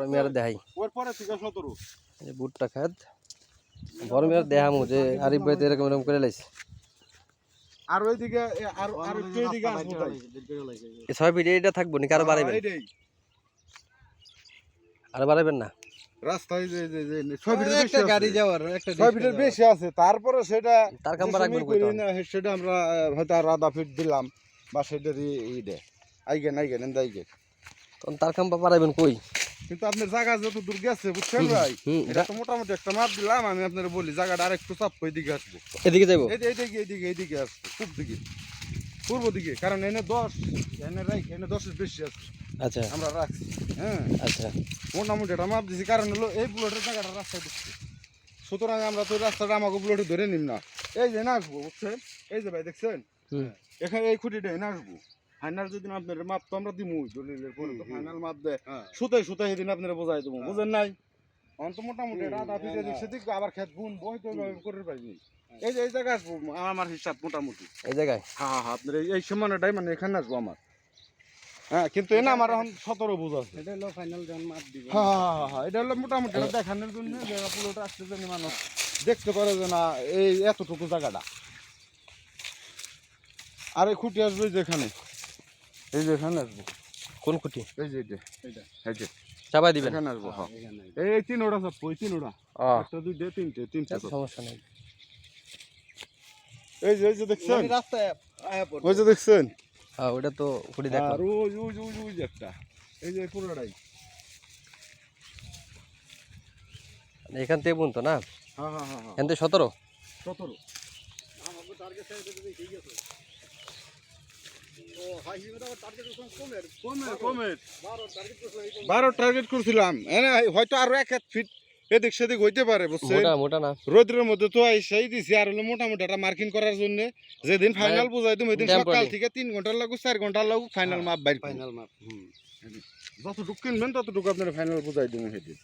আমি আর দেখাই ওর পরে থেকে 17 এই ভুট্টা খাদ বড় মেয়ের দেখামু যে আরিফ ভাই তো এরকম এরকম করে লাইছে আর ওইদিকে আর একটু এদিকে আসবো তাই এই 6 ফিট এটা থাকবো নি কারো বাড়াইবেন এইটাই আর বাড়াইবেন না রাস্তায় যে 6 ফিটের বেশি একটা গাড়ি যাওয়ার একটা 6 ফিটের বেশি আছে তারপরে সেটা তার কাম রাখবেন কই কই না সেটা আমরা হয়তো আর আধা ফিট দিলাম বা সেটার ই দে আইগেন দাইগেন কোন তার কাম বাড়াইবেন কই কিন্তু আপনার জায়গা যত দূর গেছে বুঝছেন ভাই এটা তো মোটামুটি একটা মাপ দিলাম আমি আপনার বলি জায়গাটা আরেকটু চাপ এদিকে আসবো এদিকে যাইবো এইদিকে আসবো খুব দিকে পূর্ব দিকে কারণ এনে 10 এনে রাখ এনে 10 এর বেশি আছে আচ্ছা আমরা রাখছি হ্যাঁ আচ্ছা মোটামুটি একটা মাপ দিছি কারণ হলো এই প্লটের জায়গাটা রাস্তায় দিচ্ছি সুতরাং আমরা তো রাস্তাটা আমাকে প্লটে ধরে নিম না এই যে না আসবো বুঝছেন এই যে ভাই দেখছেন এখানে এই খুঁটিটা এনে আসবো ফাইনাল যদি আপনার মাপ তো আমরা দিমু দলিলের পরে তো ফাইনাল মাপ দেয় সুতাই সেদিন আপনারা বোঝাই দেবো বুঝেন নাই অন্ত মোটামুটি আধা ফিটে দিচ্ছে দিক আবার খেত বুন বই তো করে পাইনি এই যে এই জায়গায় আসবো আমার হিসাব মোটামুটি এই জায়গায় হ্যাঁ আপনার এই সমানটাই মানে এখানে আসবো আমার হ্যাঁ কিন্তু এনে আমার এখন 17 বুঝ আছে এটা হলো ফাইনাল জন মাপ দিবেন হ্যাঁ এটা হলো মোটামুটি দেখানোর জন্য জায়গা পুরোটা আসতে জানি মানুষ দেখতে পারে যে না এই এতটুকু জায়গাটা আর এই খুঁটি আসবে যেখানে এই যে এখানে আসবো কোন খুঁটি এই যে এই যে চাপাই দিবেন এখানে আসবো হ্যাঁ এই তিনোটা সব ওই তিনোটা একটা দুইটা তিনটে সমস্যা নেই এই যে দেখছেন রাস্তায় আয়া পড়ে ওই যে দেখছেন হ্যাঁ ওটা তো খুঁটি দেখো আর ওই যে একটা এই যে পুরোটাই এখান থেকে বুন তো না হ্যাঁ এখান থেকে 17 17 আমাকে টার্গেট সাইজ দিতে ঠিক আছে ও হাই হিমে টার্গেট কমে 12 টার্গেট করছিলাম হয়তো আরো 1 ফিট এদিক সেদিক হইতে পারে বুঝছেন মোটা না রোদ্রের মধ্যে তো সেই দিছি আর হলো মোটামুটি একটা মার্কিং করার জন্য যেদিন ফাইনাল বুঝাই তুমি ওইদিন সকাল থেকে 3 ঘন্টা লাগু 4 ঘন্টা লাগু ফাইনাল মাপ বাইর ফাইনাল মাপ যতটুকু কিনবেন ততটুকু আপনার ফাইনাল বুঝাই দেবো সেদিন